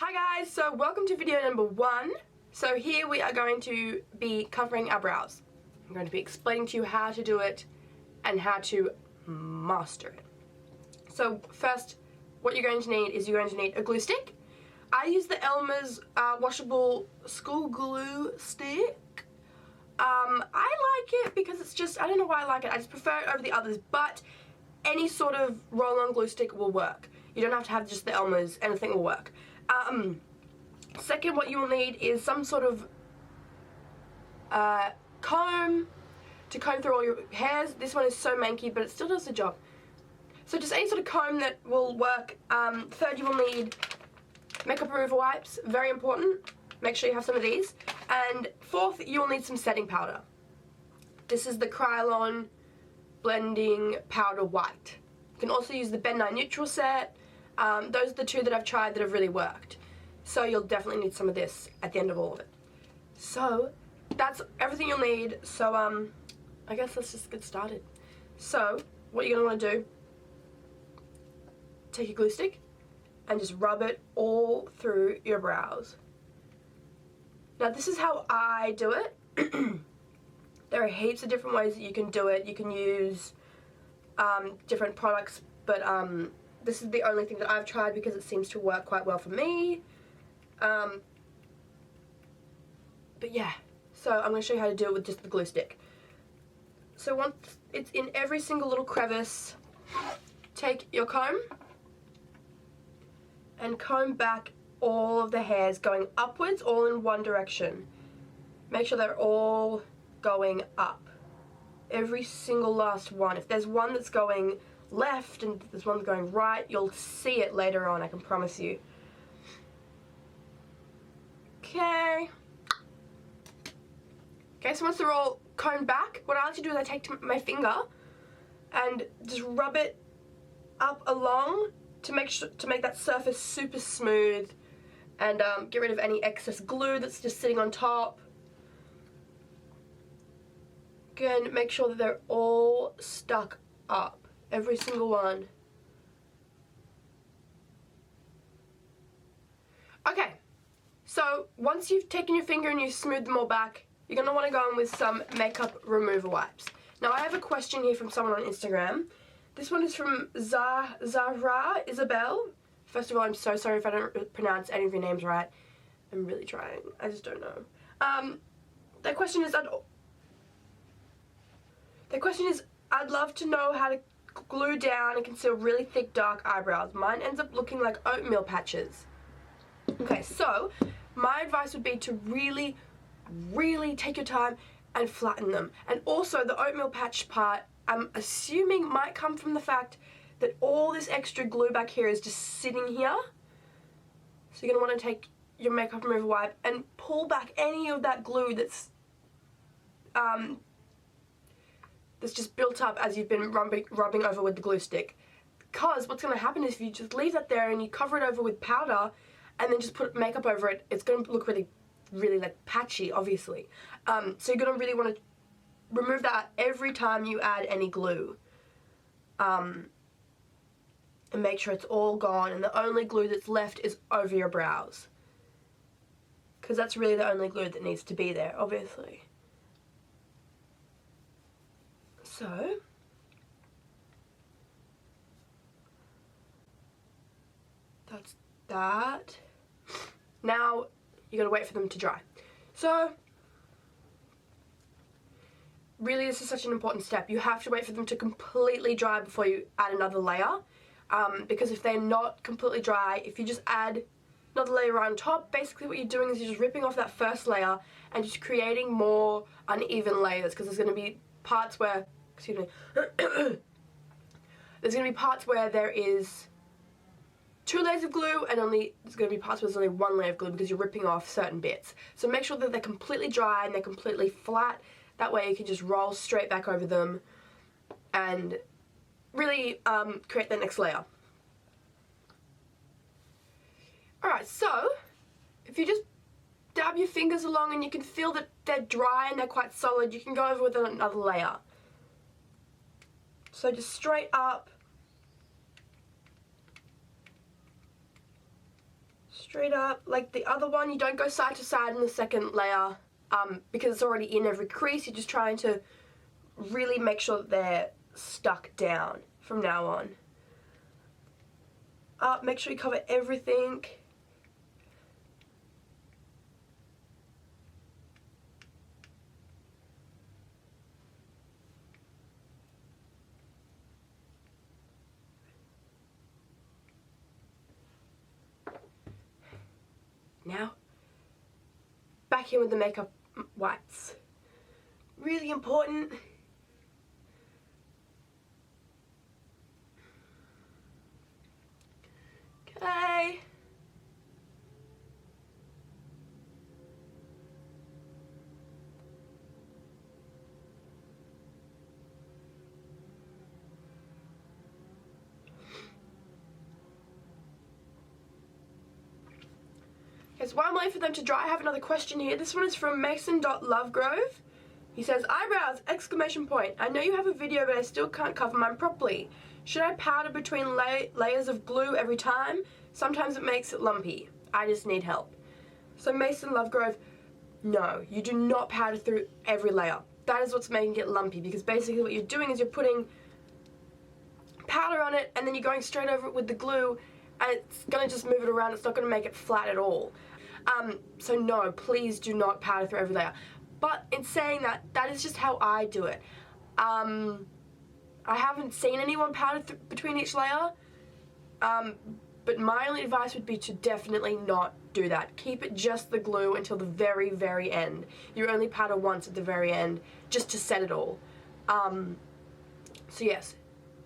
Hi guys, so welcome to video number 1. So here we are going to be covering our brows. I'm going to be explaining to you how to do it and how to master it. So first, what you're going to need is you're going to need a glue stick. I use the Elmers washable school glue stick. I like it because it's just, I don't know why I like it, I just prefer it over the others, but any sort of roll-on glue stick will work. You don't have to have just the Elmers, anything will work. Second, what you will need is some sort of comb to comb through all your hairs. This one is so manky, but it still does the job. So just any sort of comb that will work. Third, you will need makeup remover wipes, very important. Make sure you have some of these. And fourth, you will need some setting powder. This is the Kryolan Blending Powder White. You can also use the Ben 9 Neutral set. Those are the two that I've tried that have really worked. So you'll definitely need some of this at the end of all of it. So that's everything you'll need. So I guess let's just get started. So what you're going to want to do, take your glue stick and just rub it all through your brows. Now this is how I do it. There are heaps of different ways that you can do it. You can use different products, but this is the only thing that I've tried because it seems to work quite well for me. But yeah, so I'm going to show you how to do it with just the glue stick. So once it's in every single little crevice, take your comb and comb back all of the hairs going upwards, all in one direction. Make sure they're all going up. Every single last one. If there's one that's going left and there's one that's going right, you'll see it later on, I can promise you. Okay, so once they're all combed back, what I like to do is I take my finger and just rub it up along to make that surface super smooth and get rid of any excess glue that's just sitting on top. Again, make sure that they're all stuck up, every single one. Okay, so once you've taken your finger and you've smoothed them all back, you're going to want to go in with some makeup remover wipes. Now I have a question here from someone on Instagram. This one is from Zahra Isabel. First of all, I'm so sorry if I don't pronounce any of your names right. I'm really trying. I just don't know. Their question is, I'd love to know how to glue down and conceal really thick dark eyebrows. Mine ends up looking like oatmeal patches. Okay, so my advice would be to really, really take your time and flatten them. And also the oatmeal patch part, I'm assuming might come from the fact that all this extra glue back here is just sitting here. So you're going to want to take your makeup remover wipe and pull back any of that glue that's just built up as you've been rubbing over with the glue stick. Because what's going to happen is if you just leave that there and you cover it over with powder and then just put makeup over it, it's going to look really, really like patchy, obviously. So you're going to really want to remove that every time you add any glue. And make sure it's all gone and the only glue that's left is over your brows. Because that's really the only glue that needs to be there, obviously. So, that's that. Now, you gotta wait for them to dry. So, really this is such an important step. You have to wait for them to completely dry before you add another layer. Because if they're not completely dry, if you just add another layer on top, basically what you're doing is you're just ripping off that first layer and just creating more uneven layers, because there's going to be parts where, excuse me, there's going to be parts where there is 2 layers of glue and there's going to be parts where there's only 1 layer of glue because you're ripping off certain bits. So make sure that they're completely dry and they're completely flat. That way you can just roll straight back over them and really create the next layer. Alright, so if you just dab your fingers along and you can feel that they're dry and they're quite solid, you can go over with another layer. So just straight up straight up like the other one. You don't go side to side in the second layer because it's already in every crease. You're just trying to really make sure that they're stuck down from now on. Make sure you cover everything. Now, back in with the makeup wipes. Really important. Okay. Okay, so while I'm waiting for them to dry, I have another question here. This one is from Mason.Lovegrove. He says, eyebrows, exclamation point. I know you have a video, but I still can't cover mine properly. Should I powder between layers of glue every time? Sometimes it makes it lumpy. I just need help. So Mason Lovegrove, no, you do not powder through every layer. That is what's making it lumpy, because basically what you're doing is you're putting powder on it and then you're going straight over it with the glue, and it's going to just move it around. It's not going to make it flat at all. So no, please do not powder through every layer. But in saying that, that is just how I do it. I haven't seen anyone powder between each layer, but my only advice would be to definitely not do that. Keep it just the glue until the very, very end. You only powder once at the very end, just to set it all. So yes,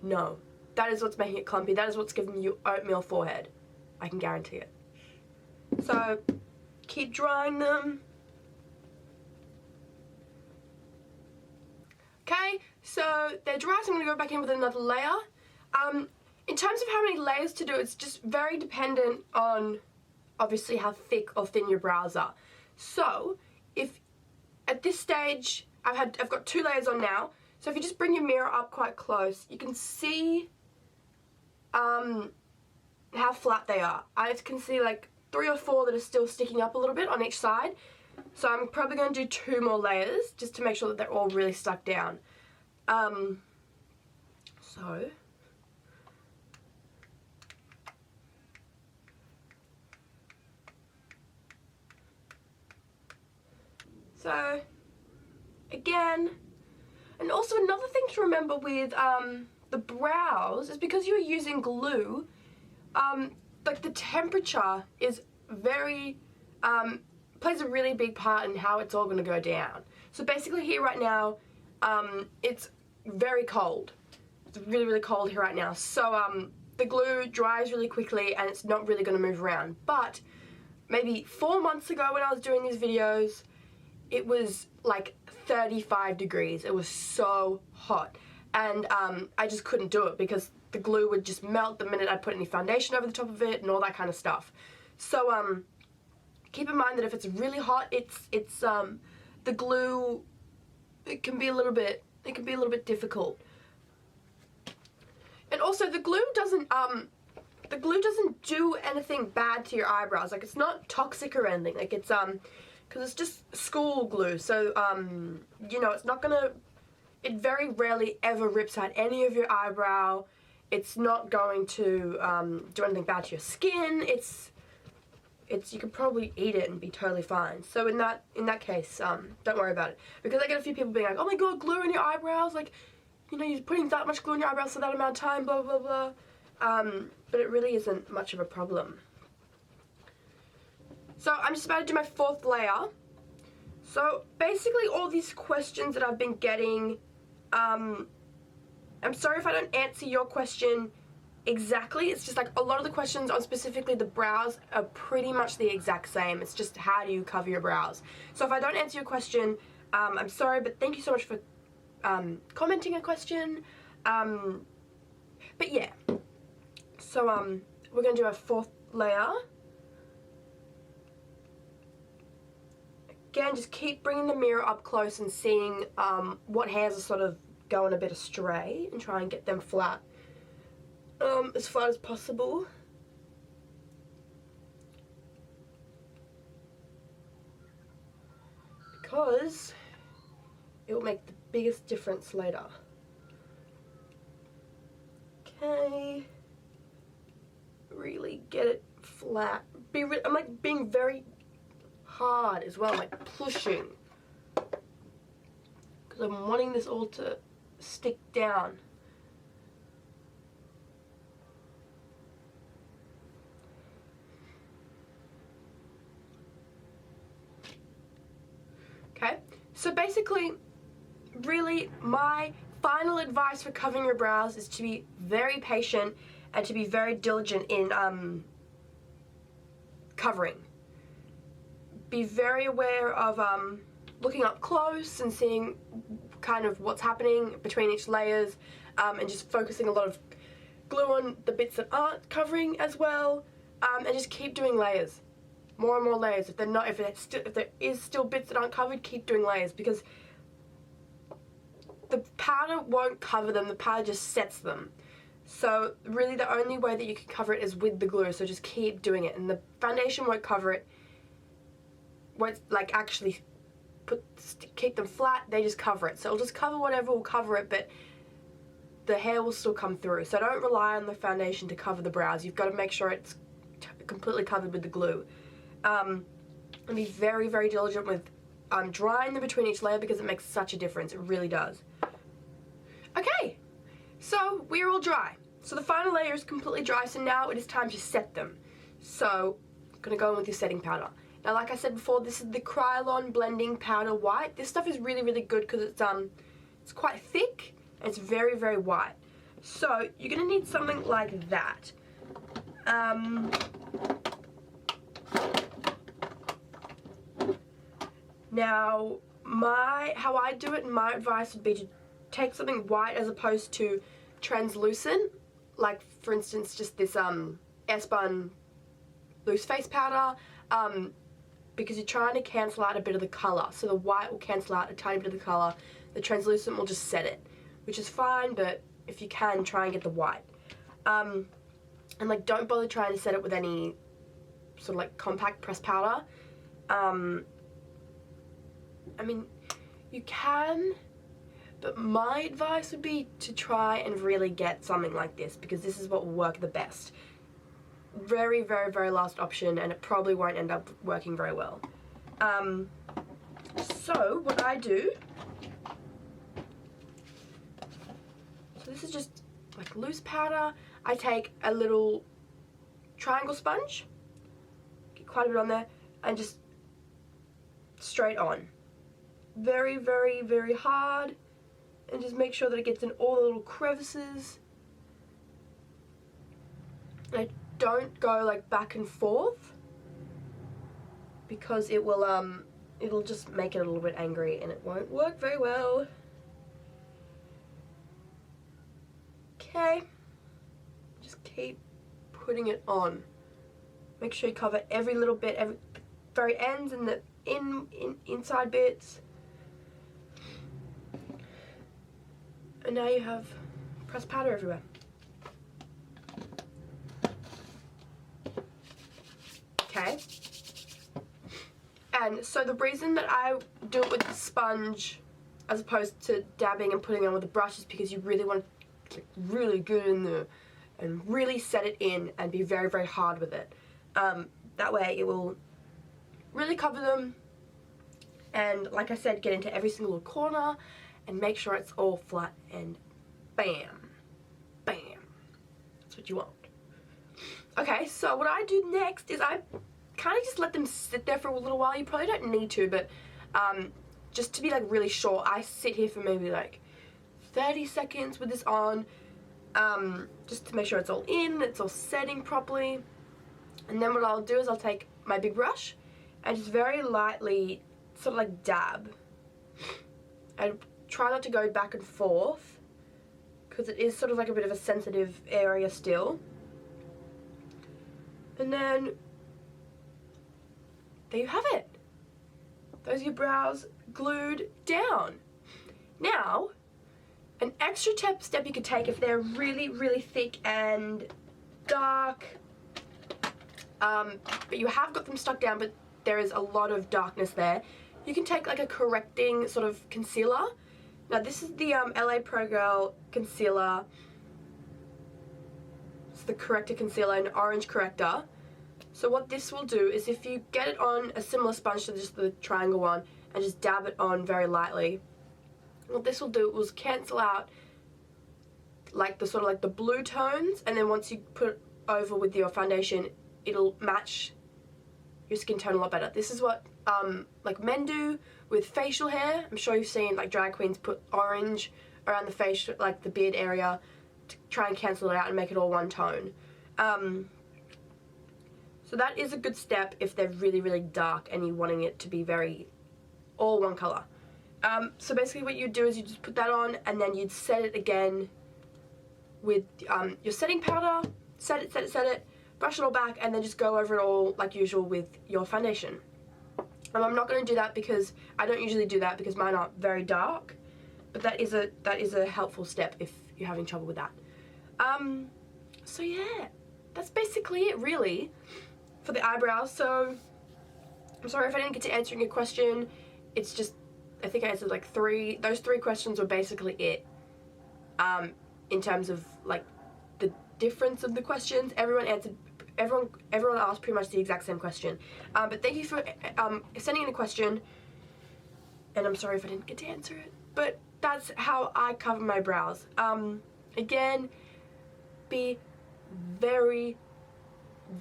no. That is what's making it clumpy. That is what's giving you oatmeal forehead. I can guarantee it. So, keep drying them. Okay, so they're dry, so I'm going to go back in with another layer. In terms of how many layers to do, it's just very dependent on, obviously, how thick or thin your brows are. So, if at this stage, I've got 2 layers on now, so if you just bring your mirror up quite close, you can see how flat they are. I can see like 3 or 4 that are still sticking up a little bit on each side. So I'm probably going to do 2 more layers just to make sure that they're all really stuck down. So again, and also another thing to remember with the brows is because you're using glue, like the temperature is very, plays a really big part in how it's all going to go down. So basically here right now, it's very cold. It's really, really cold here right now. So the glue dries really quickly and it's not really going to move around. But maybe 4 months ago when I was doing these videos, it was like 35 degrees. It was so hot. And I just couldn't do it because the glue would just melt the minute I put any foundation over the top of it and all that kind of stuff. So keep in mind that if it's really hot, it's the glue, it can be a little bit difficult. And also the glue doesn't do anything bad to your eyebrows. Like, it's not toxic or anything. Like, it's because it's just school glue. So you know, it's not gonna, it very rarely ever rips out any of your eyebrow. It's not going to do anything bad to your skin. It's you could probably eat it and be totally fine. So in that case, don't worry about it. Because I get a few people being like, oh my god, glue in your eyebrows, like, you know, you're putting that much glue in your eyebrows for that amount of time, blah blah blah. But it really isn't much of a problem. So I'm just about to do my 4th layer. So basically all these questions that I've been getting, I'm sorry if I don't answer your question exactly. It's just like a lot of the questions on specifically the brows are pretty much the exact same. It's just how do you cover your brows. So if I don't answer your question, I'm sorry, but thank you so much for commenting a question. But yeah, so we're going to do our 4th layer. Again, just keep bringing the mirror up close and seeing what hairs are sort of going a bit astray and try and get them flat, as flat as possible. because it will make the biggest difference later. Okay, really get it flat. I'm like being very hard as well, like pushing, because I'm wanting this all to stick down. Okay, so basically, really, my final advice for covering your brows is to be very patient and to be very diligent in covering. Be very aware of looking up close and seeing kind of what's happening between each layers, and just focusing a lot of glue on the bits that aren't covering as well, and just keep doing layers. More and more layers. If there is still bits that aren't covered, keep doing layers, because the powder won't cover them, the powder just sets them. So really the only way that you can cover it is with the glue, so just keep doing it. And the foundation won't cover it, won't like actually keep them flat, they just cover it. So it'll just cover whatever will cover it, but the hair will still come through. So don't rely on the foundation to cover the brows. You've got to make sure it's completely covered with the glue. And be very, very diligent with drying them between each layer, because it makes such a difference. It really does. Okay, so we're all dry. So the final layer is completely dry, so now it is time to set them. So I'm going to go in with your setting powder. Now, like I said before, this is the Kryolan Blending Powder White. This stuff is really, really good because it's quite thick and it's very, very white. So you're going to need something like that. Now, how I do it, and my advice would be to take something white as opposed to translucent. Like, for instance, just this S-Bun loose face powder, because you're trying to cancel out a bit of the colour. So the white will cancel out a tiny bit of the colour. The translucent will just set it, which is fine, but if you can, try and get the white. And like, don't bother trying to set it with any sort of like compact pressed powder. I mean, you can, but my advice would be to try and really get something like this, because this is what will work the best. Very, very, very last option, and it probably won't end up working very well. So what I do, so this is just like loose powder. I take a little triangle sponge, get quite a bit on there, and just straight on. Very, very, very hard, and just make sure that it gets in all the little crevices. And I don't go like back and forth, because it will it'll just make it a little bit angry and it won't work very well. Okay, just keep putting it on. Make sure you cover every little bit, every very ends and the inside bits. And now you have pressed powder everywhere. Okay. And so the reason that I do it with the sponge as opposed to dabbing and putting it on with the brush is because you really want to get really good in there and really set it in and be very, very hard with it. That way it will really cover them, and like I said, get into every single corner and make sure it's all flat, and bam, bam. That's what you want. Okay, so what I do next is I kind of just let them sit there for a little while. You probably don't need to, but just to be like really short, I sit here for maybe like 30 seconds with this on, just to make sure it's all in, it's all setting properly. And then what I'll do is I'll take my big brush and just very lightly sort of like dab. And try not to go back and forth, because it is sort of like a bit of a sensitive area still. And then there you have it. Those are your brows glued down. Now, an extra step you could take if they're really, really thick and dark, but you have got them stuck down, but there is a lot of darkness there, you can take like a correcting sort of concealer. Now this is the LA Pro Girl concealer. It's the corrector concealer, an orange corrector. So what this will do is if you get it on a similar sponge to just the triangle one and just dab it on very lightly, what this will do is cancel out like the sort of like the blue tones, and then once you put it over with your foundation, it'll match your skin tone a lot better. This is what like men do with facial hair. I'm sure you've seen like drag queens put orange around the face, like the beard area, to try and cancel it out and make it all one tone. So that is a good step if they're really, really dark and you're wanting it to be very all one colour. So basically what you'd do is you just put that on, and then you'd set it again with your setting powder, set it, brush it all back, and then just go over it all like usual with your foundation. I'm not going to do that because I don't usually do that because mine are very dark, but that is a helpful step if you're having trouble with that. So yeah, that's basically it really for the eyebrows. So I'm sorry if I didn't get to answering your question. It's just, I think I answered like those three questions were basically it. In terms of like the difference of the questions, everyone asked pretty much the exact same question. But thank you for sending in a question, and I'm sorry if I didn't get to answer it. But that's how I cover my brows. Again, be very,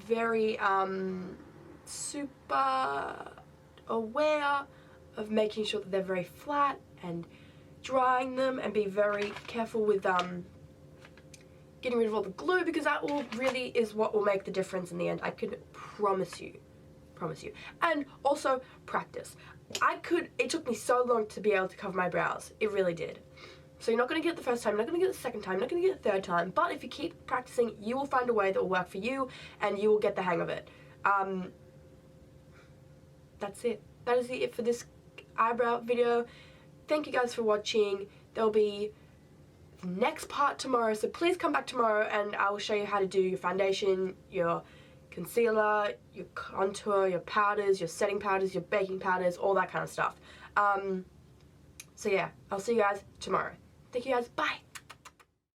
very super aware of making sure that they're very flat and drying them, and be very careful with getting rid of all the glue, because that will really is what will make the difference in the end. I can promise you. And also practice. It took me so long to be able to cover my brows. It really did. So you're not going to get it the first time, you're not going to get it the second time, you're not going to get it the third time, but if you keep practicing, you will find a way that will work for you, and you will get the hang of it. That's it. That is it for this eyebrow video. Thank you guys for watching. There'll be the next part tomorrow, so please come back tomorrow and I will show you how to do your foundation, your concealer, your contour, your powders, your setting powders, your baking powders, all that kind of stuff. So yeah, I'll see you guys tomorrow. Thank you guys. Bye.